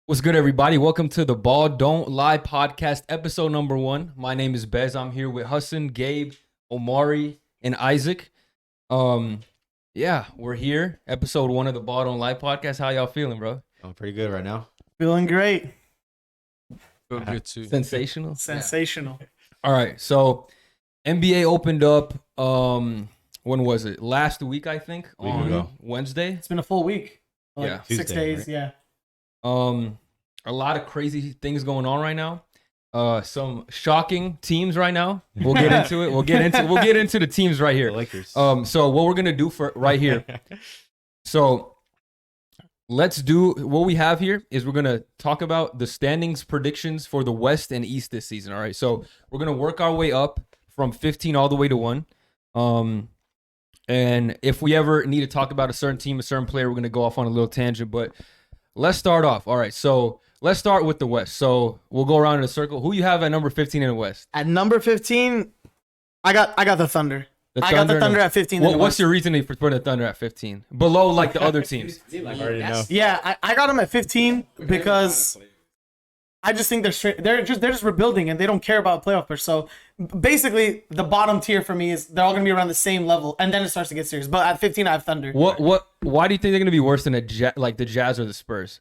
What's good, everybody? Welcome to the Ball Don't Lie podcast, episode number 1. My name is Bez. I'm here with Hassan, Gabe, Omari, and Isaac. We're here. Episode 1 of the Ball Don't Lie podcast. How y'all feeling, bro? I'm pretty good right now. Feeling great. Feel good too. Sensational? Sensational. All right, so NBA opened up, when was it? Last week, I think, on ago. Wednesday. It's been a full week. Yeah. 6 Tuesday, days, right? yeah. A lot of crazy things going on right now. Some shocking teams right now. We'll get into it. We'll get into the teams right here. The Lakers. So what we're gonna do for right here. So let's do what we have here is we're gonna talk about the standings predictions for the West and East this season. All right. So we're gonna work our way up from 15 all the way to 1. And if we ever need to talk about a certain team, a certain player, we're gonna go off on a little tangent. But let's start off. All right. So let's start with the West. So we'll go around in a circle. Who you have at number 15 in the West? At number 15, I got the Thunder. I got the Thunder at 15. What's your reasoning for putting the Thunder at 15? Below like the other teams. I already know. Yeah, I got them at 15 because I just think they're just rebuilding and they don't care about playoff push. So basically, the bottom tier for me is they're all gonna be around the same level, and then it starts to get serious. But at 15, I have Thunder. Why do you think they're gonna be worse than the Jazz or the Spurs?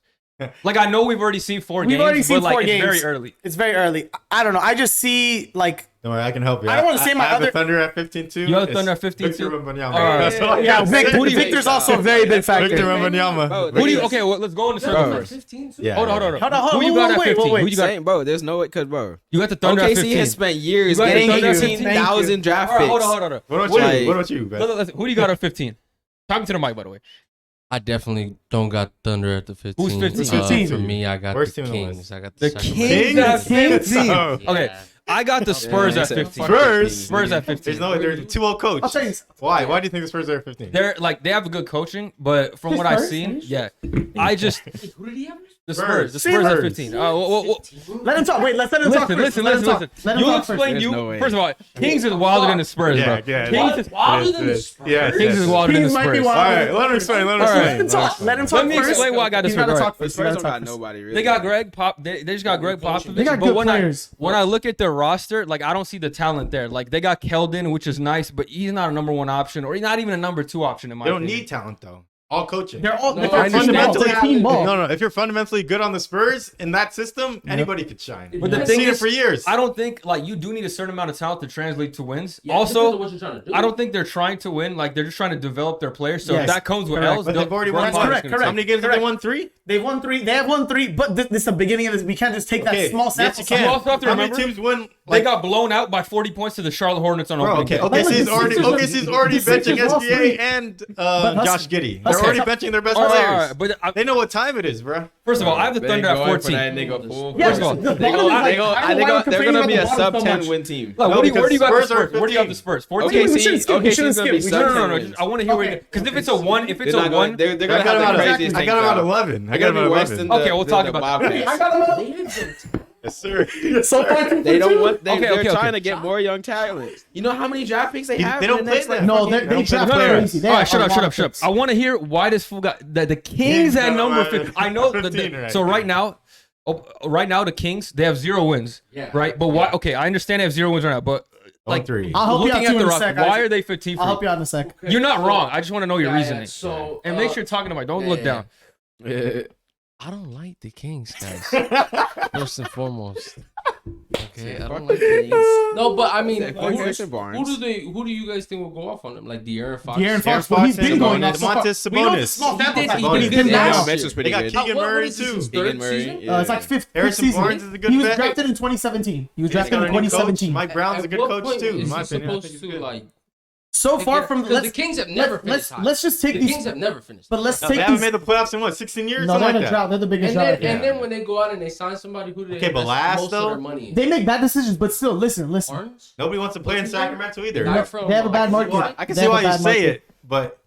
Like, I know we've already seen 4 games, but like it's very early. It's very early. I don't know. I just see like. Don't worry, I can help you. I don't wanna say my I have other- the Thunder at 15 too. You have the Thunder at 15 Victor too? Wembanyama. Alright. That's all I Yeah, gotta say. Victor's also a very big factor. Victor Wembanyama. Who do you? Okay, well, let's go in the circle Bro. first. 15 too? Yeah. Hold on. Hold on, Who you got at wait, 15? wait. Who you got? Same, bro. There's no way, cause bro. You got the Thunder at OKC 15. has spent years You got the getting Thunder at 18,000 draft All right, picks. hold on. What about Like- you? What about you, Ben? Who do you got at 15? Talking to the mic, by the way. I definitely don't got Thunder at the 15. Who's 15? Who's 15? For me, I got Worst the team in the Kings. West. I got The Sacramento Kings at 15. Oh. Okay, I got the Spurs Yeah, at 15. Spurs at 15. There's no way. They're too well coached. I'll tell you. Why? Why do you think the Spurs are at 15? They're like they have a good coaching, but from what I've seen, yeah, I just Who did he have? the Spurs at Spurs. 15. Let him talk. Wait, let's let him talk. Listen. Let him You talk first. explain. There's You no way. first of all, Kings is wilder than the Spurs, bro. Yeah. Kings is Wilder than the Spurs? Yeah. Kings is wilder than the Kings might be Spurs. wild. All right, let him explain. Let him All right. explain. Let him talk. Let him talk Let me first. explain why I got this He's gotta right. talk first. Spurs He's don't gotta got talk first. nobody really. They got Greg Pop. They just got Greg Popovich. They got but good when players. when I look at their roster, like I don't see the talent there. Like they got Keldon, which is nice, but he's not a number 1 option, or he's not even a number 2 option in my They don't opinion. need talent though. All coaching. They're all No, they're I team ball. fundamentally They're team ball. No. If you're fundamentally good on the Spurs in that system, anybody could shine. But the I've thing seen it is, for years. I don't think like you do need a certain amount of talent to translate to wins. Yeah, depends on Also, what you're trying to do. I don't think they're trying to win. Like they're just trying to develop their players. So if Yes, that comes with correct. L's, But they've already Greg won Popovich's correct, gonna correct. How many games have they won? 3? They've won 3. They have won 3, but this is the beginning of this. We can't just take that Okay, small yes, sample you size. can. You also have to How many remember, teams win? They got blown out by 40 points to the Charlotte Hornets on Bro, opening okay, day. OKC's already benching Sixers lost 3. SGA and Josh Giddey. They're Okay. already benching their best All players. right, but They know what time it is, bro. first of all, I have the Thunder at 14. Yeah, First of all, the They bottom is like, go, I don't know why we're they're complaining gonna be a about the bottom sub so 10 much. win team. Like, No, where do you have the because Spurs are Spurs? Where do you have the 15. Spurs? 14? Okay, we OKC, shouldn't skip. We OKC's shouldn't gonna skip. be We sub shouldn't- 10 No. wins. I want to hear Okay. it because if it's a 1, if it's They're a not 1, gonna, they're I gonna got have him the out craziest of, I thing got him out out. 11. I They're got him gonna out be worse 11. than Okay, we'll talk about that. I Wildcats. got them out. Yes, sir. So far, They don't want. They're Okay. trying to get more young talent. You know how many draft picks they have? They in don't the next, play like, that. No, fucking- they draft No. crazy. They All right, have shut a up. lot of picks. I want to hear why this fool got the Kings Kings at got number him at 15. I know 15 right so there. right now the Kings, they have 0 wins. Yeah. Right? But why? Okay, I understand they have 0 wins right now, but like 3. I'll help you looking out at too the in a roster, sec. why Isaac. are they 15 for I'll you? help you out in a sec. You're not wrong. I just want to know your reasoning. So, And make sure you're talking to me. Don't look down. I don't like the Kings, guys. First and foremost. Okay, I don't like the Kings. No, but I mean, who do you guys think will go off on them? Like De'Aaron Fox? De'Aaron Fox, Fox he's been and going off. Demontis We know Sabonis. it's small sample He did- size, he but did he's good been now. down. Yeah, Mitch was pretty They got good. Keegan What Murray is this, too. his Keegan third Murray, season? yeah. It's like fifth Harrison season. Barnes is a good He was vet. drafted in 2017. He was He's drafted got in a new coach. 2017. Mike Brown's a good What coach point too, in is my he opinion. I think supposed he's to good. like? So far from Because the Kings have never finished high. let's just take The these. Kings have never finished. But let's No, take they haven't these. made the playoffs in what, 16 years? No, Something they're in like a that. drought. They're the biggest drought. And then when they go out and they sign somebody, who do they Okay, but invest last, most though, of their money in? They make bad decisions, but still, listen. Barnes? Nobody wants to play in Sacramento either. Guy from, They have a bad market. Well, I can They see have a why you bad say market. it, but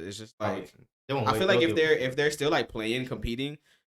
but it's just like They won't I wait. feel like They'll if do it. they're still like playing, competing,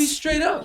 be straight up.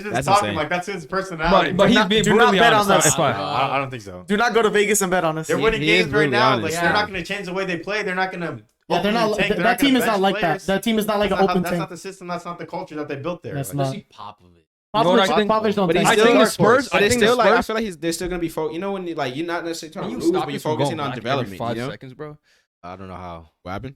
he's just That's talking insane. like that's his personality. But he's not- being do not brutally bet on honest. this. It's fine. I don't think so. Do not go to Vegas and bet on us. They're winning he is games right brutally now. honest. Like they're not going to change the way they play. They're not going to. Yeah, they're not. That team is not like that. That team is not like an open That's team. not the system. That's not the culture that they built there. That's Like, not. Especially Popovich. You know what I think? Popovich don't But think he's I still think the dark horse. Spurs. But I it's think the still like I Spurs. feel like they're still gonna be focused. You know when like you're not necessarily trying You to lose, stop but me you're from focusing going on back every development. 5 You know, seconds, bro. I don't know how. What happened?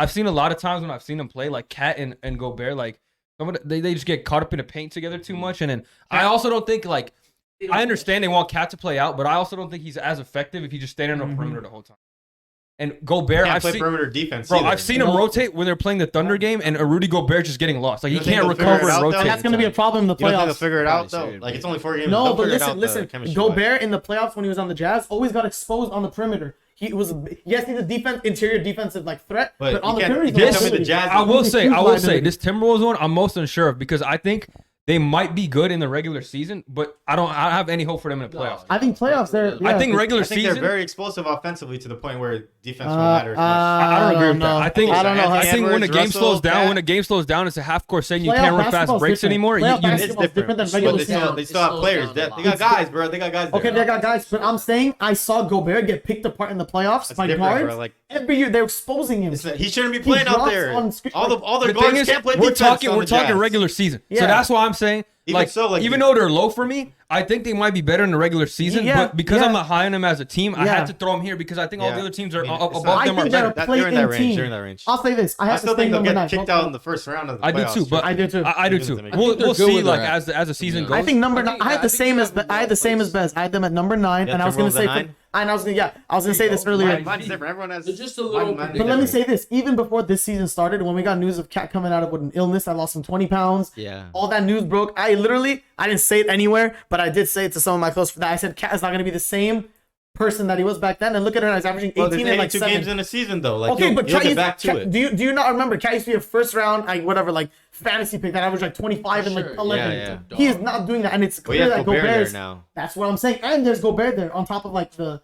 I've seen a lot of times when I've seen them play, like Cat and Gobert, like they just get caught up in the paint together too much. And then I also don't think like I understand they want Cat to play out, but I also don't think he's as effective if he's just standing on the perimeter the whole time. And Gobert, Can't I've play seen, perimeter defense. bro, either. I've seen him rotate when they're playing the Thunder game, and Rudy Gobert just getting lost. Like he You think can't they'll figure recover it out, and though? rotate. And that's going to be a problem in the You don't think they'll playoffs. figure it out Probably though? should, Like but- it's only 4 games. No, They'll but figure it out, listen. the chemistry-wise. Gobert in the playoffs when he was on the Jazz always got exposed on the perimeter. He was yes, he's a interior defensive like threat, But but on you the can't- perimeter, you he's can't a tell me the liability. Jazz- I will He's a say, huge I will say, liability. this Timberwolves one, I'm most unsure of because I think they might be good in the regular season, but I don't have any hope for them in the playoffs. I think playoffs. They're. I think yeah. regular I think season. they're very explosive offensively to the point where defense won't matter as much. I don't agree with know. that. I think I don't know. I think when Edwards, the game Russell, slows down, Cat. when the game slows down, it's a half court saying you Playoff can't run fast basketball's breaks different. anymore. Playoff You- It's basketball's different than But regular they season. still have slows players. down They a got lot. guys, bro. They got guys. Okay, there. they got guys, but I'm saying I saw Gobert get picked apart in the playoffs That's by different, guards. bro. Like Every year they're exposing him. he shouldn't be playing out drops there. on screen. All their the guards thing is, can't play we're defense. talking on we're the talking Jazz. regular season, so Yeah. that's why I'm saying. Even Like, so, like, even though they're low for me, I think they might be better in the regular season. Yeah, But because yeah. I'm not high on them as a team, I Yeah. had to throw them here because I think all Yeah. the other teams are I mean, it's above not- them I are think they're better. a They're in that play-in range. team. They're in that range. I'll say this: I I have still to stay think they'll number get 9. kicked out in the first round of the I do playoffs. too, but I do too. I do Even too. if they make We'll it. they're we'll good see with like that. as the season goes. I think number 9. think- I had I the think same you as have them I had the well same as placed. Bez. I had them at number 9, Yeah, and I was gonna Timberwolves say, at 9? and I was gonna say this earlier. Mine's different. Everyone has. They're just a little Mine's But let me different. say this: even before this season started, when we got news of Cat coming out of with an illness, I lost some 20 pounds. Yeah. All that news broke. I didn't say it anywhere, but I did say it to some of my close friends. I said Cat is not going to be the same person that he was back then. And look at her, he's averaging 18 Well, there's and like 82 7. games in a season though. Like Okay, you'll, but you'll Cat get used, back to Cat, it. do you not remember? Cat used to be a first round, like fantasy pick that averaged like 25 and like Sure, 11. yeah. He is not doing that, and it's Well, you clear have that Gobert there Gobert's. now. That's what I'm saying, and there's Gobert there on top of like the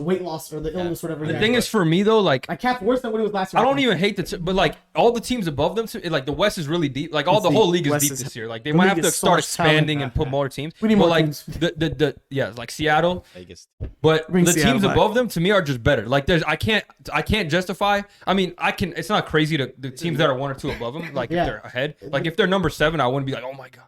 weight loss or the illness, whatever. The thing is, for me though, like like Cat's worse than what he was last year. I don't even hate but like all the teams above them, like the West is really deep. Like all It's the whole deep. league is West deep is- this year. Like they the might league have to is so start much talent. expanding and put more teams. We need but more like teams. the like Seattle, Vegas. but Bring the Seattle teams back. above them to me are just better. Like there's I can't justify. I mean I can. It's not crazy to the teams that are 1 or 2 above them. Like Yeah. if they're ahead. Like if they're number 7, I wouldn't be like, oh my god.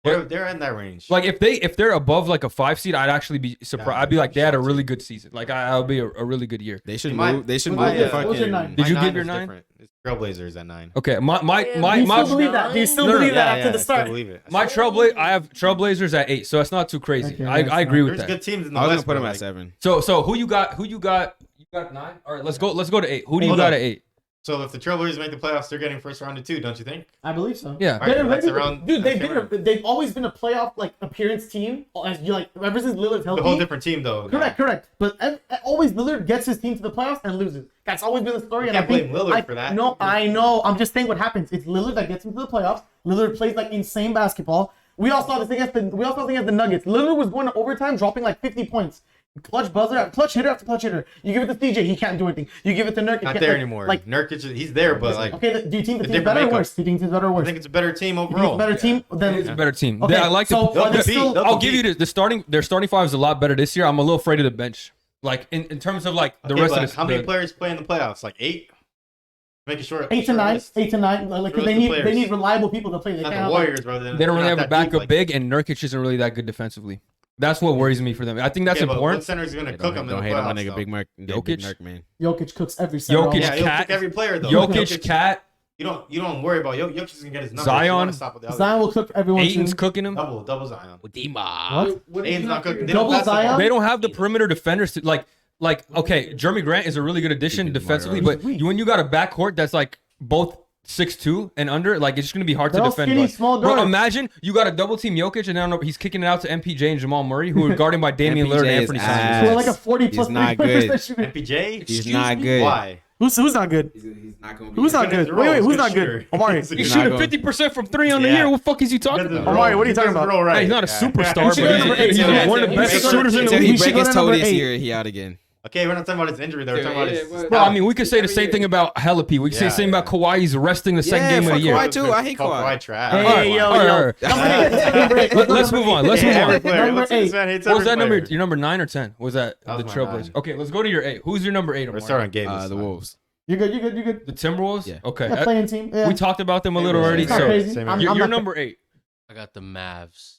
They're in that range. Like if they're above like a 5 seed, I'd actually be surprised. Yeah, I'd be like they had a shots. really good season. Like I'll be a really good year. They should My- move. They should my- move the what was your fucking. 9? Did you My give 9 your is 9? different. It's Trailblazers at 9. Okay, my Do you still believe that? Do you still No, no, believe that Yeah, after yeah, the I still start? believe it. My I have Trailblazers at 8, so that's not too crazy. Okay, I that's agree with There's that. good teams in the I was gonna West. put bro, them at like- 7. So who you got? You got 9. All right, let's go to 8. Who do you Hold got on. at 8? So if the Trailblazers make the playoffs, they're getting first round too, don't you think? I believe so. Yeah. All right, They're that's regular- around- dude, that's around. they've always been a playoff like appearance team. As you like, ever since Lillard's healthy. The whole different team though. Correct. But always Lillard gets his team to the playoffs and loses. That's always been the story. And can't I think blame Lillard for that. No, I know. I'm just saying what happens. It's Lillard that gets him to the playoffs. Lillard plays like insane basketball. We all saw this against the Nuggets. Lillard was going to overtime, dropping like 50 points. Clutch buzzer, clutch hitter after clutch hitter. You give it to CJ, he can't do anything. You give it to Nurkic. Not he can't- there anymore. Like, Nurkic, he's there, but like okay, do you think the a team's different better or makeup. worse? Do you think the team's better or I worse? think it's a better team You think it's overall. a better team than It's a better team. Okay, I like so the. are they compete. still? They'll I'll give you their starting 5 is a lot better this year. I'm a little afraid of the bench. Like in terms of like the Okay, rest but of this. how many players play in the playoffs? Like 8? Making sure 8 to 9, 8 to 9. Like 'cause Those they are the need players. reliable people to play. They Not can't the have, Warriors, bro. They don't really have a backup big, and Nurkic isn't really that good defensively. That's what worries me for them. I think that's What important. center is gonna Hey, cook them in don't the hate on my playoffs? nigga though? Big Mark. Jokic? Big Nurk, man. Jokic cooks every center. Jokic, Yeah, he'll Cat- cook every player though. Jokic, Cat, You don't worry about Jokic is gonna get his numbers. Zion. You wanna stop with the other. Zion will cook everyone. Aiton's too. cooking him. Double Zion. What? Aiton's not cooking. They Double don't pass the ball. Zion? They don't have the perimeter defenders to like. Okay, Jeremy Grant is a really good addition defensively, but when you got a backcourt that's like both 6'2" and under, like it's just gonna be hard They're to all defend. skinny, Bro. small Bro, guards. imagine you got a double team Jokic and then he's kicking it out to MPJ and Jamal Murray, who are guarded by Damian Lillard and MPJ is Anthony ass. Simons. We're like a 40 plus He's not 3% good. shooter. MPJ? He's not good. Why? Who's not good? He's not gonna be. Who's not He's good? a Wait, roll. He's who's a not shooter. good? Omari. He's a He's not shooting going- 50% from 3 on the Yeah. year. What the fuck is he talking about? Omari, what are you talking about? Roll right. Hey, he's not a superstar, but should go number eight. he's Yeah, one of the yeah, best yeah. shooters in the Until league. he We should break go his to toe number this 8. year, he out again. Okay, we're not talking about his injury. Though. We're talking about his. Bro, I mean, we could say the same thing about Hellapi. We could say the Yeah, same about Kawhi. He's resting the second game of the year. Kawhi too. I hate Kawhi. Trash. Hey, yo, All right, yo. all right. Number 8. Number 8. Let's move on. Let's move Every on. player. Number Listen, this 8. man hates What was every that number? player. Your number 9 or 10? Was that That the was my Trailblazers? 9. Okay, let's go to your 8. Who's your number 8? We're Omar? starting Gabe. The Wolves. You're good. The Timberwolves. Yeah. Okay. Yeah, playing team. Yeah. We talked about them a little already. It's not So crazy. Same I'm you're not- number 8. I got the Mavs.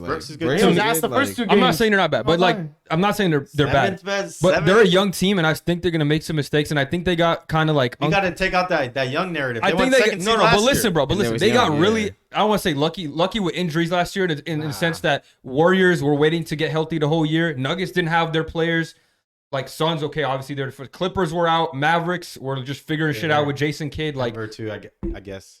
Brooks is Brooks good. He was too. asked the first two games. I'm not saying they're not bad, but like fine. I'm not saying they're bad. Seventh best, But they're a seventh. young team, and I think they're gonna make some mistakes. And I think they got kind of like. You got to take out that young narrative. I They think won they second no seed no. last But listen, year. bro. But And they listen, was they got young, really. yeah. I don't want to say lucky with injuries last year, in the sense that Warriors were waiting to get healthy the whole year. Nuggets didn't have their players. Like Suns, okay, obviously they're Clippers were out. Mavericks were just figuring shit out with Jason Kidd. Like Denver too, I guess.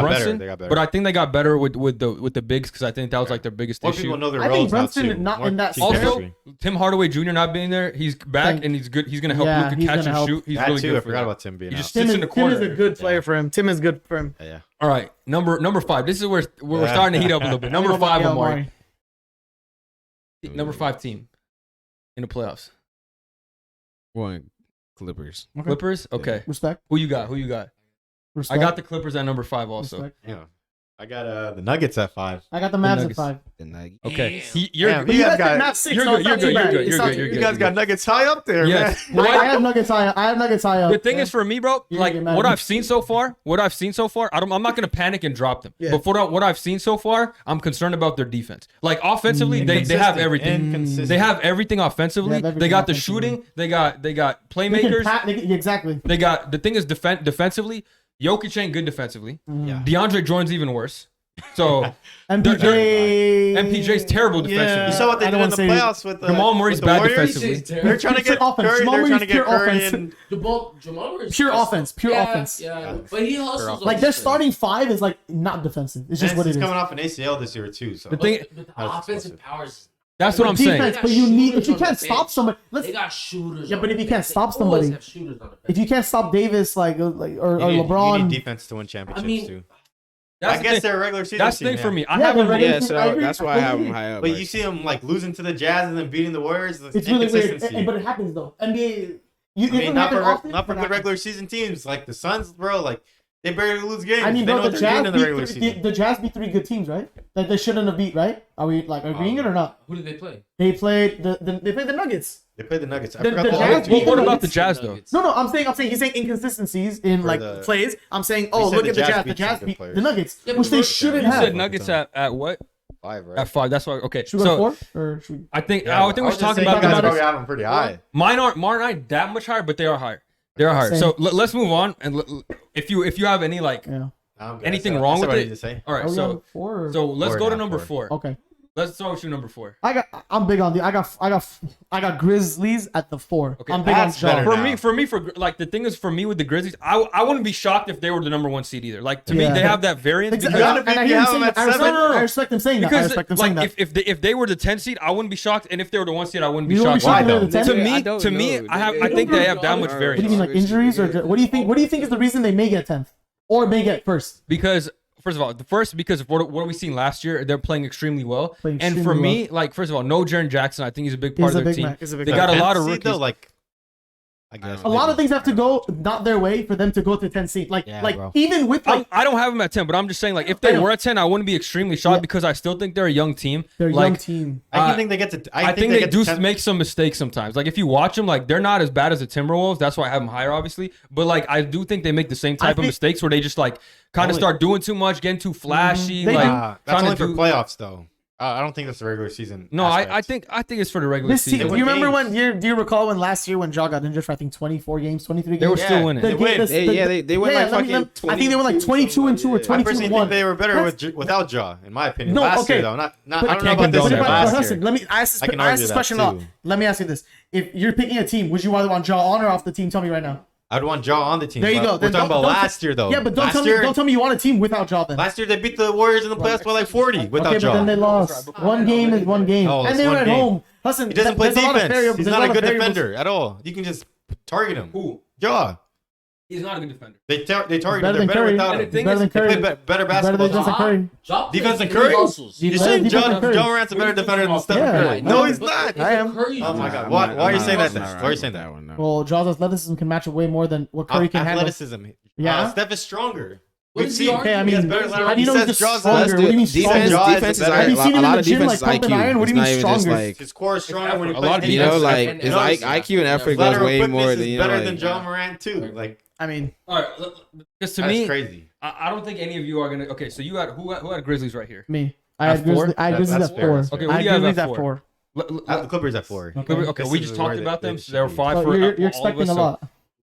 got better. Brunson, They got better. but I think they got better with the bigs because I think that was like their biggest More issue. people know their I think roles now Brunson too. not More in that team Also, chemistry. Tim Hardaway Jr. not being there, he's back and he's good. He's gonna help Yeah, Luka he's catch gonna and help. shoot. He's that really too. good. I for forgot that. about Tim being He out. just sits in the Tim corner. is a good player for him. Tim is good for him. Yeah. All right, number 5. This is where we're Yeah. starting to heat up a little bit. Number I don't know about 5, the Omari. Number 5 team in the playoffs. One. Clippers. Clippers. Okay. Respect. Who you got? Who you got? Respect. I got the Clippers at number 5 also. Respect. Yeah. I got the Nuggets at 5. I got the Mavs at Nuggets. 5. Okay. Damn, You're you good. guys got Mavs 6. You're so good. it's You're not good. too You're bad. good. It's You're not good. too- You're you good. guys got Nuggets high up there, Yes. man. I have Nuggets high. I have Nuggets high up. The thing is for me, bro, You're like gonna get mad what at me. I've seen so far, I'm not gonna panic and drop them. Yeah. But for what I've seen so far, I'm concerned about their defense. Like offensively, they have everything. Inconsistent. They have everything offensively. They have They got the everything shooting. They got They can playmakers. exactly. They got the thing is defensively. Jokic ain't good defensively. Yeah. DeAndre Jordan's even worse. So MPJ. MPJ's terrible defensively. You saw what they I did don't in the wanna say- playoffs with Jamal Murray's with the bad Warriors. defensively. They're trying to get Pure offense. Curry. Jamal They're trying Murray's to get pure Curry offense. and Jamal Murray's Pure just- offense. Pure yeah, offense. Yeah, but he hustles. Like their starting 5 is like not defensive. It's just Nance what it is is. coming off an ACL this year too. So The thing, But the That's offensive explosive. powers. that's what I'm saying. Defense, They but got you need if shooters you on the can't stop bench. somebody. They got shooters. Yeah, on but if the you can't bench. stop They always somebody- have shooters on the bench. If you can't stop Davis, or you need LeBron, defense to win championships mean, too. That's I the guess thing. they're a regular season That's the team, thing for yeah. me. I Yeah, haven't they're really. regular- Yeah, so I agree. that's why I have them high up. But like- you see them like losing to the Jazz and then beating the Warriors. it's really weird. Inconsistency. But it happens though. NBA. I mean, not for often, not for but good regular season teams like the Suns, bro. Like they barely lose games. I mean, they know bro, what the they're doing Jazz in the regular beat season. the Jazz beat 3 good teams, right? That they shouldn't have beat, right? Are we like agreeing it or not? Who did they play? They played they played the Nuggets. They played the Nuggets. I The- forgot the the Jazz other beat team. What the about the Nuggets. Jazz though? No, I'm saying he's saying inconsistencies in For like the- plays. I'm saying, You said look the at the Jazz Jazz. The beat Jazz some beat good the players. Nuggets, Yeah, which but they look- shouldn't You have. said Nuggets at what? 5, right? At 5. That's why. Okay. Should we go So 4 or should we? I think Yeah, I think we're was just talking saying about you guys them. probably have them pretty high. Mine aren't that much higher, but they are higher. They are higher. Same. So let's move on. And if you have any like Yeah. I'm good. anything That's wrong what with I it? need to say. all right. Are we on So 4? Or? let's Four, go to not number four. 4. Okay. Let's start with you number 4. I'm big on the. I got Grizzlies at the 4. Okay, I'm big that's on better Jaw. now. For me, like the thing is for me with the Grizzlies, I wouldn't be shocked if they were the number 1 seed either. Like to me, Yeah. they have that variance Exactly. because, gotta be- And I you hear him have saying them that. at I respect, seven. I respect him saying that. I because respect him saying like that. if they were the 10 seed, I wouldn't be shocked, and if they were the 1 seed, I wouldn't be You don't be shocked. shocked Why if they're though? the 10? I To don't me, know. I think they have that much What do you variance mean, like injuries or what do you think? What do you think is the reason they may get 10th or may get first? because. First of all, because of what we seen last year, they're playing extremely well. Playing And for extremely me, like first of all, no Jaren Jackson. I think he's a big part He's a of their big team. man. He's a big They man. got a lot of 10th seed, rookies. though, like I guess A lot of maybe. things have to go not their way for them to go to 10 seed. Like Yeah, like bro. even with like I don't have them at 10, but I'm just saying, like, if I they know. were at 10, I wouldn't be extremely shocked Yeah. because I still think they're a young team. their like, young team. I think they get to. I think they get do to 10th. make some mistakes sometimes. Like, if you watch them, like, they're not as bad as the Timberwolves. That's why I have them higher, obviously. But, like, I do think they make the same type of think- mistakes where they just, like, kind of Only- start doing too much, getting too flashy. They like, do. That's trying only to for do. playoffs, though. I don't think that's the regular season. No, aspect. I think it's for the regular This team, season. do win you remember games. when? Do you recall when last year when Ja got injured for I think 24 games, 23 games? They were Yeah. still winning. They win. They went like let me- fucking I think they went like 22-2 or I 22 personally and 1. think they were better That's- without Ja, in my opinion. No, last okay. year though, not. But I don't know can't about condone this that. year. But Last listen, year. let me ask I can this argue that question a lot. too. Let me ask you this: if you're picking a team, would you rather want Ja on or off the team? Tell me right now. I'd want Ja on the team. There you but go. We're Then talking don't- about don't- last year though. Yeah, but last year, don't tell me you want a team without Ja then. Last year they beat the Warriors in the playoffs by like 40 without Okay, but then they Ja. lost. One game is one game, Oh, and it's they were one at game. home. Listen, He doesn't play there's a lot of defense. variables- He's there's not a lot good of variables. defender at all. You can just target him. Who? Ja. He's not a good defender. They target. Better They're than better Curry. without And the him. thing Better is, than They Curry. play better Better basketball. than Stephen Curry. Defense than Curry? Hustles. You're Defense saying than Curry. Ja Morant's a better defender than Stephen Yeah. Curry? No, he's not. I am. Oh my God. Why are you saying that then? Why are you saying that? one? Well, Ja's athleticism can match up way more than what Curry can handle. Athleticism. Yeah? Steph is stronger. What We've is he seen. Okay, I He has mean, better lateral- how do you know he he's says just Ja's stronger? less- What do you mean Defense, stronger? defense is Have like, you seen him a in lot the of gym, defense like, is IQ. pumping iron? What It's do you not mean even just stronger? like His core is stronger when he A plays lot of you defense. know, defense- like And his notice IQ and effort goes lateral way quickness more is than you know. better Like, than Ja Morant too. Like I mean, All right, because to that's me, crazy. I don't think any of you are gonna. Okay, so you had who had Grizzlies right here? me. I At had Grizzlies. four? I had Grizzlies That's at fair, 4. that's fair. Okay, I what had do you have Grizzlies at at 4? 4. I have the Clippers at 4. Okay. Okay, we This just is talked where about they them. should So there were be. 5 So for you're all of expecting us, a so- lot.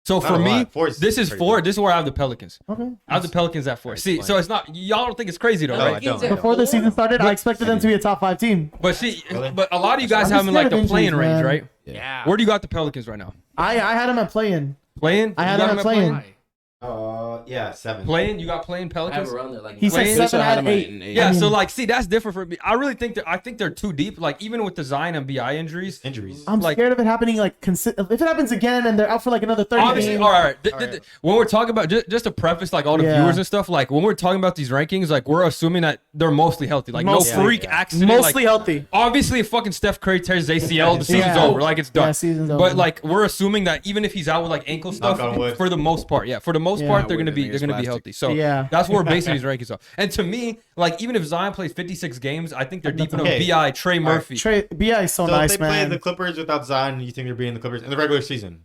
So Not for a me, lot. Four is this is pretty 4. good. This is where I have the Pelicans. Okay. I have the Pelicans at 4. See, Explain. so it's not y'all don't think it's crazy though, No, right? I don't. Before the season started, I expected them to be a top 5 team. But see, Really? but a lot of you guys I'm have them in like scared the of playing injuries, range, man. right? Yeah. Where do you got the Pelicans right now? I had them at playing. Playing? I You had got them at playing. Why? Yeah, 7. Playing, you got playing I have Pelicans. around there like He said Playing- 7 out of 8. Yeah, I mean- so like, see, that's different for me. I really think I think they're too deep. Like even with the Zion and Bi injuries, Injuries. I'm like- scared of it happening. Like, if it happens again and they're out for like another 30 obviously, games. all right. When we're talking about just to preface like all the Yeah. viewers and stuff, like when we're talking about these rankings, like we're assuming that they're mostly healthy, like Mostly, no freak yeah. accident. Mostly like, healthy. obviously, if fucking Steph Curry tears his ACL, the season's Yeah. over. Like it's done. Yeah, season's over. But like we're assuming that even if he's out with like ankle stuff, on wood. for the most part, for the most Yeah. part, they're Wood, gonna be I think they're it's gonna be plastic. healthy. So Yeah. that's what we're basing these rankings on. And to me, like even if Zion plays 56 games, I think they're deep enough. Okay. Bi, Trey Murphy. Bi is so So nice, if they play man. the Clippers without Zion, you think they're beating the Clippers in the regular season?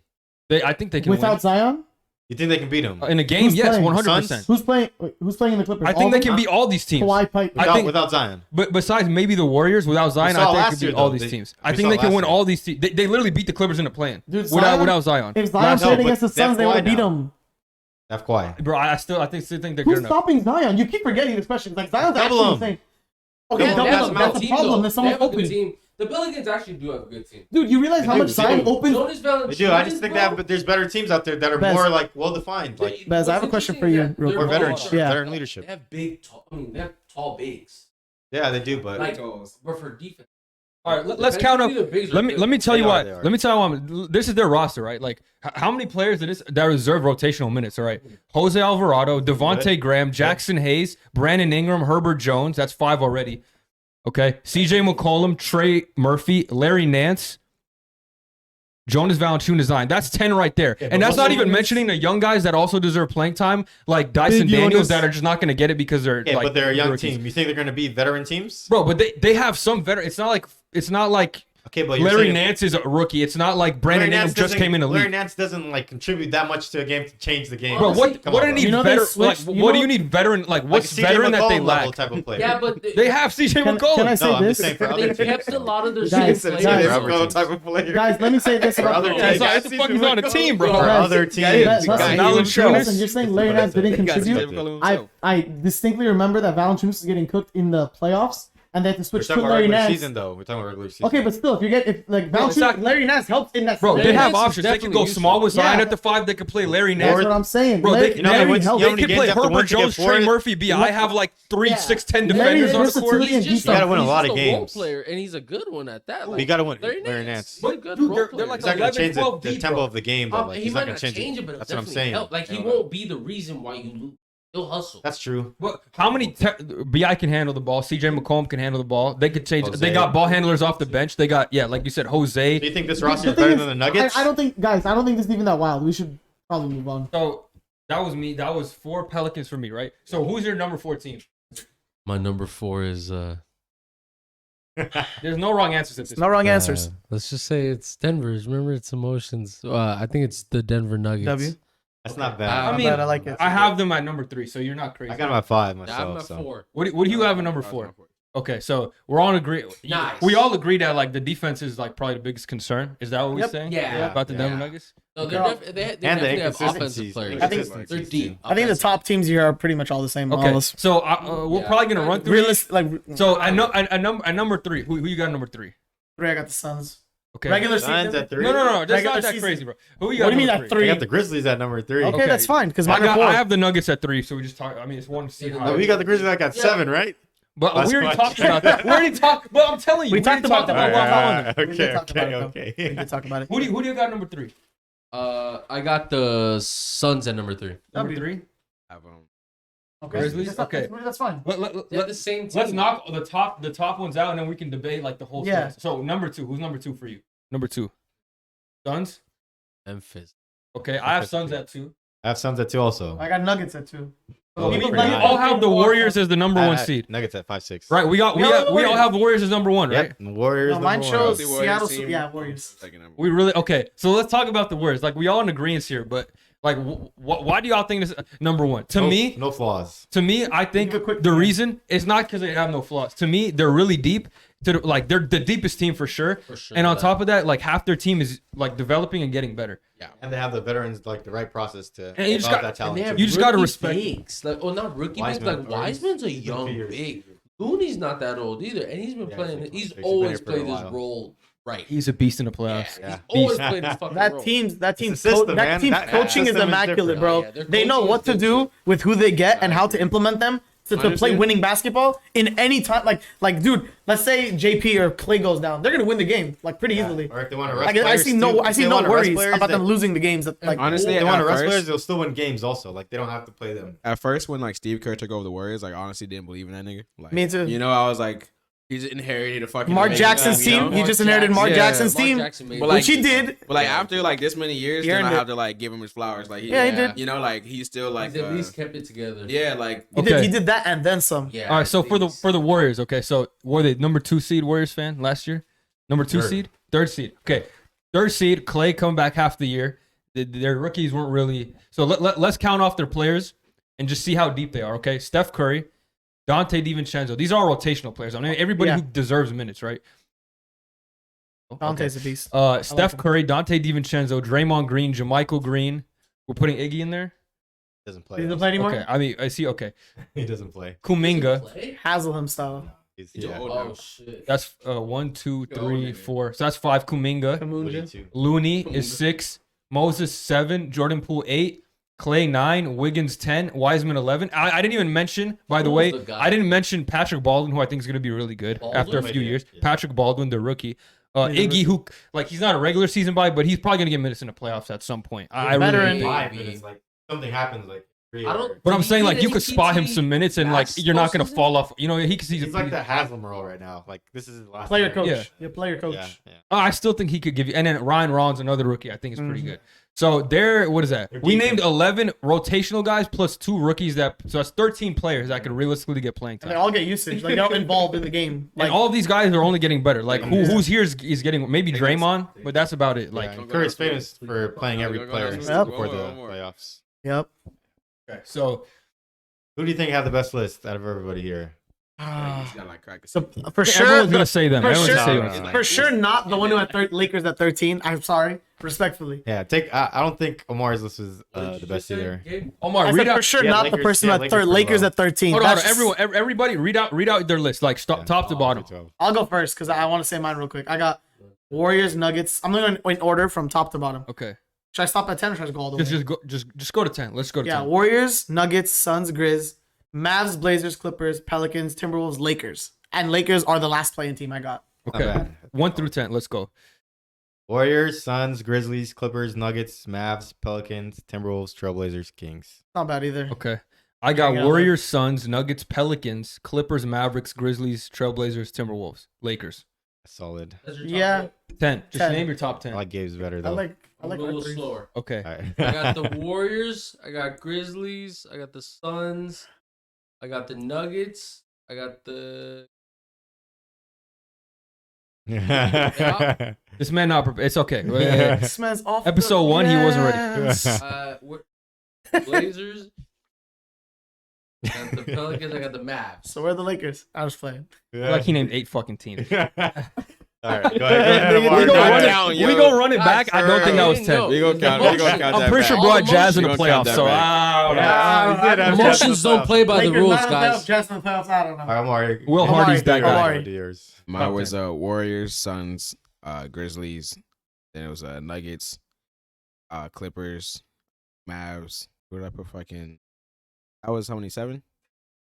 I think they can Without win. Zion, You think they can beat them? In a game, Who's yes, playing? 100%. Suns? who's playing? Who's playing in the Clippers? I All think they of them? can beat all these teams. Kawhi Pipe. I think- Without Zion. But besides maybe the Warriors without Zion, saw I think they last could beat year, all though. these teams. We I think saw they can last win year. all these teams. They literally beat the Clippers in the play-in Dude, without Zion. If Zion No, played but against the they have Suns, they would Kawhi have beat now. them. That's Kawhi. Bro, I still think they're good Who's enough. stopping Zion? You keep forgetting this question. Like Zion's Double actually him. insane. They Okay, have- double they have him. a That's good the team, problem. though. There's They someone have a good open. team. The Pelicans actually do have a good team. Dude, you realize how They much do. Zion opens? Jonas Valanciunas, They do. I just think bro. there's better teams out there that are Bez. more like well defined. Like Bez, I have a What's question for interesting you, is that real or they're quick. veteran, all- Yeah. veteran They leadership. have big, tall. I mean, they have tall bigs. Yeah, they do. But Like, but for defense. All right, let's count up. Defensively, the bigs are Let me good. tell you They are, why. they are. Let me tell you why. This is their roster, right? Like how many players that reserve rotational minutes? All right, Jose Alvarado, Devontae Good. Graham, Jackson Hayes, Brandon Ingram, Herbert Jones. That's 5 already. Okay, C.J. McCollum, Trey Murphy, Larry Nance, Jonas Valanciunas 9. That's 10 right there, Yeah, and but that's not what's even the- mentioning the young guys that also deserve playing time, like Dyson Big Daniels, Jonas. that are just not going to get it because they're yeah, like, but they're a young rookies. team. You think they're going to be veteran teams? Bro, but they have some veteran. It's not like Okay, but you're Larry saying Nance is a rookie. It's not like Brandon Larry Ingram Nance just doesn't- came in the Larry league. Nance doesn't like contribute that much to a game to change the game. Bro, Honestly, Come what on, do bro. you need You know they better? switched- like, you what do know- you need veteran? Like, Like a what's CJ veteran that they McCollum level lack? type of player. Yeah, but They have CJ Can McCollum. I say No, I'm this? just saying for other they teams. kept a lot of their Guys, super It's a guys, players. CJ McCollum type of player. Guys, let me say this For about other the teams. That's Yeah, not the fuck he's on a team, bro. For Guys, other guys, teams. guys, guys. Valanciunas. Listen, you're saying Larry Nance didn't contribute. Valanciunas. I distinctly remember that Valanciunas is getting cooked in the playoffs, and they have to We're switch to talking about Larry regular Nance. season, though. We're talking about regular season. Okay, but still, if like Bro, it's not- Valanciunas, Larry Nance helps in that. Bro, Larry they Nance have is options. They could definitely go small with useful. Zion Yeah. at the 5. They could play Larry That's Nance. what I'm saying. Bro, Larry, they, You know how many Larry wins- helps. you know they how many could games play they have to Herbert win to get Jones, Trey fourth? Murphy, Bi have like 3 Yeah. 6'10" Larry defenders on the versatility court. and He's just defense. You gotta win a he's lot just of role games. player, and he's a good one at that. You gotta win. Larry Larry Nance. Nance. He's a good Dude, role they're player. like He's not eleven, gonna change 12 the deep, tempo bro. of the game, though. Like, He he's might not gonna not change change it. it, but it'll That's what I'm definitely saying. help. Like he won't be the reason why you lose. He'll hustle. That's true. But how many Bi can handle the ball? CJ McCollum can handle the ball. They could change. Jose. They got ball handlers off the bench. They got like you said, Jose. Do you think this The roster is thing better is, than the Nuggets? I don't think, guys. I don't think this is even that wild. We should probably move on. So that was me. That was 4 Pelicans for me, right? So who's your number 4 team? My number 4 is There's no wrong answers at this. No wrong answers. let's just say it's Denver's. Remember, it's emotions. I think it's the Denver Nuggets. W. That's not bad. I Not mean, bad, I like it. I have them at number 3, so you're not crazy. I got him at 5 Yeah, I'm myself. at So. 4. What do you have at number 4? Okay, so we're all agree. Nice. We all agree that like the defense is like probably the biggest concern. Is that what we're Yep. saying? Yeah. About the Yeah. Denver Nuggets. No, Yeah. they And the definitely have offensive inconsistencies. players. I think- They're deep. I think the top teams here are pretty much all the same. Okay, Almost. so we're Yeah. probably gonna run through. Realist, like So at number 3, who you got at number 3? I got the Suns. Okay. Regular Suns season. at 3. No, that's Regular not that season. crazy, bro. Who you What got? do you mean number at I 3? got the Grizzlies at number 3. Okay, Okay. that's fine because mine are 4. I have the Nuggets at 3, so we just talk. I mean, it's one seed. Yeah, higher. We got the Grizzlies like at 7, right? But Last we already one. talked about that. We already talked. But I'm telling you, We we talked already about that. what's on it. We did Okay, talk about it, though. okay. We did talk about it. Who do you got number 3? I got the Suns at number 3. Number W. 3. Okay, Grizzlies? Okay. that's fine. They're the same team. Let's knock the top ones out, and then we can debate like the whole. Yeah. series. So number 2, who's number 2 for you? Number 2, Suns. Memphis. Okay, I have Suns at 2. I have Suns at 2 also. I got Nuggets at 2. Oh, People- pretty We high. all have the Warriors as the number 1 seed. Nuggets at 5, 6. Right, we all have the Warriors as number 1, right? Yep. The Warriors. No, mine number shows one. Seattle. Yeah, Warriors. We really okay. So let's talk about the Warriors. Like we all in agreement here, but like, why do y'all think this is number 1? To me, no flaws. I think Give a quick the thing. reason it's not because they have no flaws. To me, they're really deep. Like they're the deepest team for sure. And on top of that, like half their team is like developing and getting better. And they have the veterans like the right process to And you just develop got- that talent. And they have too. You just gotta rookie respect bigs. Like, not rookie bigs. Wiseman. Like Wiseman's a young years. big. Looney's not that old either, and he's been Yeah, playing. he's been He's here for a always played this while. role right. He's a beast in the playoffs. Yeah. He's always Beast. played his fucking That role. team's a system, man. That coaching is system is immaculate, different. bro. Yeah, their They know coaching what is to do different. with who they get and I how to agree. implement them to play Understand. winning basketball in any time. Like, dude, let's say JP or Clay goes down, they're gonna win the game like pretty easily. Or if they want to rest Like, I players see too. no, If I see they no wanna rest worries players, about them they- losing the games. Like, Honestly, If they want to at rest first- players, they'll still win games also. Like they don't have to play them. At first, when like Steve Kerr took over the Warriors, like honestly didn't believe in that nigga. Like, Me too. You know, I was like, he's inherited a fucking Mark amazing Jackson's team, you team, know? he just inherited Mark Yeah, Jackson's Mark team, Jackson made But, it. like, which he did. But like after like this many years, He then I earned have it. to like give him his flowers. Like Yeah, he did. You know, like he's still like He's at least kept it together. yeah, like Okay. He did that and then some. Yeah. All right, so at for the least. Warriors, okay, so were they number 2 seed Warriors fan last year? Number 2 Third. seed, 3rd seed. Okay, 3rd seed. Clay coming back half the year. Their rookies weren't really. So let's count off their players and just see how deep they are. Okay, Steph Curry, Dante DiVincenzo. These are all rotational players. I mean, everybody Yeah. who deserves minutes, right? Dante's a beast. Steph him. Curry, Dante DiVincenzo, Draymond Green, JaMychal Green. We're putting Iggy in there. Doesn't play. He doesn't though. play anymore. Okay, I mean I see. Okay, He doesn't play. Kuminga. Play? Haslam style. He's He's yeah. old Oh now. shit. That's 1, 2, Go, 3, nigga. 4. So that's 5. Kuminga. Woody Kamunja. too. Looney is 6. Moses 7. Jordan Poole 8. Clay 9. Wiggins 10. Wiseman 11. I didn't even mention, by the Who way, was the guy? I didn't mention Patrick Baldwin, who I think is going to be really good after a Baldwin? few Yeah, years. yeah. Patrick Baldwin, the rookie. He's a Iggy, who like he's not a regular season guy, but he's probably going to get minutes in the playoffs at some point. I Veteran. really. Five Maybe. minutes. Like something happens. Like three. I don't- But I'm Did he saying get like you any could spot him PT some minutes and like last you're not going to postseason? fall off. You know he's He's like the Haslam role right now. Like this is his last Player year. coach. Yeah. Yeah, player coach. Yeah, yeah. I still think he could give you. And then Ryan Ron's another rookie. I think is pretty Mhm. good. So there, what is that? They're We deep. named 11 rotational guys plus 2 rookies. So that's 13 players that could realistically get playing And they time. all get usage. Like they're all involved in the game. Like And all of these guys are only getting better. Like Yeah. who's here is getting maybe Draymond, but that's about it. Like Yeah, and Curry's famous for playing every Go, go, player go, Yep. before one the more. playoffs. yep. so. Who do you think have the best list out of everybody here? He's got like crack. So for Everyone's sure, gonna say them. for Everyone's sure- gonna say No, them. no, no. for sure, not the one who had Lakers at 13. I'm sorry, respectfully. Yeah, I don't think Omari's list is the best either. Omar, I read said out. for sure Yeah, not the Lakers- person yeah, at Lakers third. pretty Lakers low. at 13. Hold on, That's just- everybody, read out their list, like top to bottom. 12. I'll go first because I want to say mine real quick. I got Warriors, Nuggets. I'm going in order from top to bottom. Okay, Should I stop at 10 or should I just go all the way? just go to 10. Let's go to Yeah, 10. Warriors, Nuggets, Suns, Grizz, Mavs, Blazers, Clippers, Pelicans, Timberwolves, Lakers. And Lakers are the last playing team I got. Not Okay, bad. 1 through 10. Let's go. Warriors, Suns, Grizzlies, Clippers, Nuggets, Mavs, Pelicans, Timberwolves, Trailblazers, Kings. Not bad either. Okay, I got Yeah, Warriors, Suns, Nuggets, Pelicans, Clippers, Mavericks, Grizzlies, Trailblazers, Timberwolves, Lakers. Solid. Yeah, 10. Just 10. name your top 10. I like Gabe's better I though. like I'm a our little threes. slower. Okay. All right. I got the Warriors. I got Grizzlies. I got the Suns. I got the Nuggets. I got the. This man not prepared. It's okay. This man's off. Episode the 1, he wasn't ready. gas. Blazers. I got the Pelicans. I got the Mavs. So where are the Lakers? I was playing. Like he named 8 fucking teams. All right, go ahead. We We go gonna run run it- down, it. yo. We gonna run it Guys, back. I don't think that was 10. no. We gonna count. We gonna count I'm that pretty sure back. brought All Jazz in the emotions. We gonna count playoffs. that So back. Emotions don't play by the Lakers rules, not in the playoffs, guys. Jazz in the playoffs. I don't know. All right, Omari. Will Omari, Hardy's that guy. Omari. Do yours. Mine was Warriors, Suns, Grizzlies. Then it was Nuggets, Clippers, Mavs. Where did I put fucking? I was how many? 7?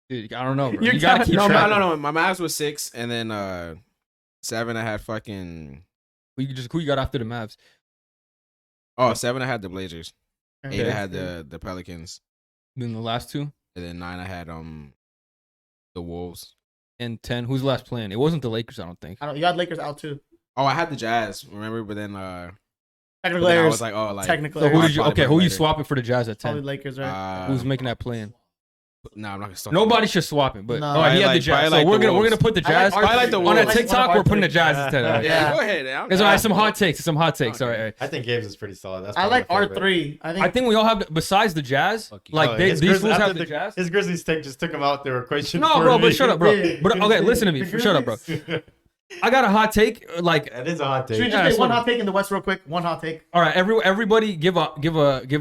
Dude, I don't know, bro. You're You gotta counting- keep No, track. no. My Mavs was 6, and then 7 I had fucking. Who you got after the Mavs? Oh, 7 I had the Blazers. 8 Okay. I had the Pelicans, Then the last 2 and then 9 I had the Wolves. and 10. Who's the last playing? It wasn't the Lakers, I don't think. I don't. You had Lakers out too. Oh, I had the Jazz. Remember, but then Technical I Lakers. was like, oh, like Technically, So who I'd did you? probably Okay, put who you later. swapping for the Jazz at probably 10? Lakers, right? Who's making that play in? Nah, I'm not gonna stop. Nobody should swap it, but No. all right, he had the Probably Jazz. So like we're the gonna Wolves. put the I like Jazz. our I like the three. On a Wolves. TikTok, we're putting the Jazz instead. All right. Yeah. Go ahead. There's all right, some hot takes. Some hot takes. All right, all right. I think Gabe's is pretty solid. That's I probably like my favorite. R3. I think we all have, besides the Jazz, like Oh, they, his these Grizz- fools after have the Jazz. His Grizzlies take just took him out their equation. No, for bro, me. but shut up, bro. Yeah. But okay, listen to me. The Shut up, bro. Grizzlies. I got a hot take. Like, That is a hot Should we take. just Yeah, take one so- hot take in the West real quick? One hot take. all right, everybody give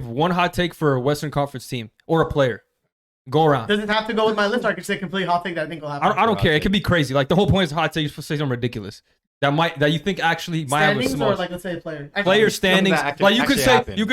one hot take for a Western Conference team or a player. Go around. Does it have to go with my list, or I can say complete hot take that I think will happen? I don't care. It could be crazy. Like the whole point is hot take. You're supposed to say something ridiculous. that you think actually might have a Standings small or like let's say a player. player standings. that actually- Like you could actually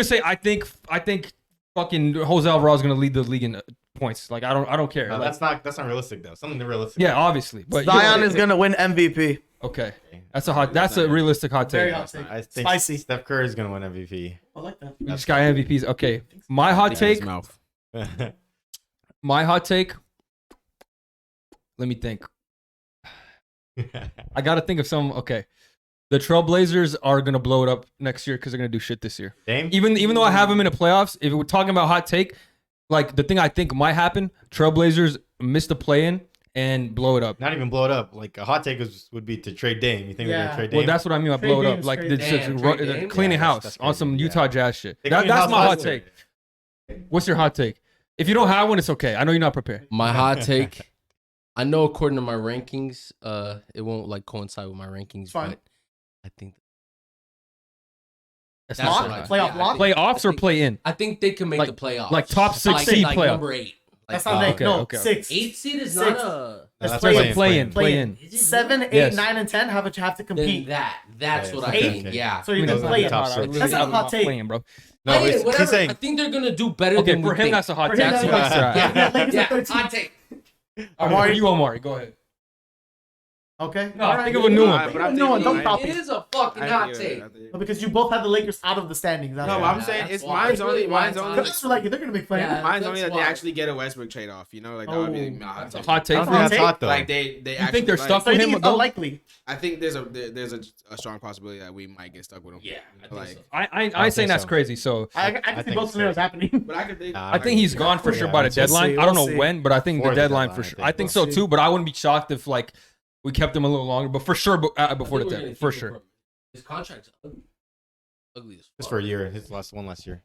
say happened. I think fucking Jose Alvarado is gonna lead the league in points. Like I don't care. No, Like, that's not realistic though. Something realistic. yeah, obviously, but Zion is gonna win MVP. okay. That's a realistic hot take. Very hot take. I think Spicy. Steph Curry is gonna win MVP. I like that. This guy MVPs. Okay, my hot take. Mouth. My hot take. Let me think. I gotta think of some. Okay, the Trailblazers are gonna blow it up next year because they're gonna do shit this year. Dame? Even though I have them in the playoffs, if we're talking about hot take, like the thing I think might happen, Trailblazers miss the play-in and blow it up. Not even blow it up. Like a hot take would be to trade Dame. You think they're Yeah. gonna trade Dame? Well, that's what I mean by Trade blow it up. Dame's Like crazy. it's Damn, just trade Dame? cleaning Yeah, house that's on some crazy, Utah Jazz shit. They That's cleaned house my hot last take. year. What's your hot take? If you don't have one, it's okay. I know you're not prepared. My hot take. I know according to my rankings, it won't like coincide with my rankings, fine. but I think That's That's not what I- Playoff yeah, lock? playoffs or think- play in. I think they can make Like- the playoffs. like top six Like- seed like playoff. number 8. That's Like, not Nick. okay, No, okay. 6. 8 seed is Six. not a. That's That's play-in. what I'm saying, Play in. Is it 7, 8, Yes. 9, and 10 have to Then compete. that's Yeah, what I okay, think. okay. Yeah. So you're Those gonna are play the it. top six. That's not a hot take. Playing, bro. No, Play it, he's whatever. saying I think they're gonna do better Okay, than we for him think. that's a hot For take. him, That's that's what a I'm hot saying. take. Lakers yeah, at 13. hot take. Amari, you Amari, go ahead. Okay. No, All right. think of a new one. Think of a new one. Don't copy. It is a fucking hot take. No, because you both have the Lakers out of the standings. That's No, why. but I'm saying that's it's why. mine's only Mine's mine's only- only Because like they're gonna make playing. Yeah. mine's only That's that they why. actually get a Westbrook trade off. You know, like that would be my hot That's a take. hot take. I don't think that's Take? hot though. Like they You actually think they're like, stuck So with you him? think it's though? unlikely? I think there's a strong possibility that we might get stuck with him. Yeah, I think Like- so. I ain't think saying that's so. crazy. So I can see think both it's scenarios happening. But I could think. Nah, I think he's gone for sure by the we'll deadline. see, I don't we'll know see. when, but I think Before the the deadline deadline, for I sure. think. I think We'll so see. too, but I wouldn't be shocked if like we kept him a little longer. But for sure, before I the think we're deadline, gonna for keep sure. him His contract's ugly as fuck. just for a year. His last year.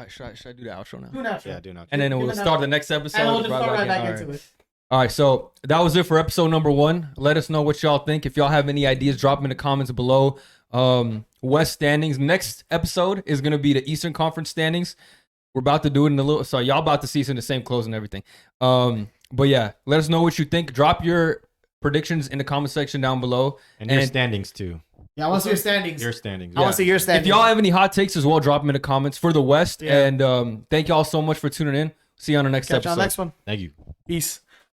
Should I do the outro now? Do that. Yeah, do not. And then Give we'll it start now. the next episode. And we'll just start right back All right. into it. All right, so that was it for episode number 1. Let us know what y'all think. If y'all have any ideas, drop them in the comments below. West standings. Next episode is gonna be the Eastern Conference standings. We're about to do it in a little. So y'all about to see us in the same clothes and everything. But yeah, let us know what you think. Drop your predictions in the comment section down below. And your and- standings too. Yeah, I want to see your standings. Your standings. I want to see your standings. If y'all have any hot takes as well, drop them in the comments for the West. Yeah. And thank y'all so much for tuning in. See you on the next Catch you episode. on the next one. Thank you. Peace.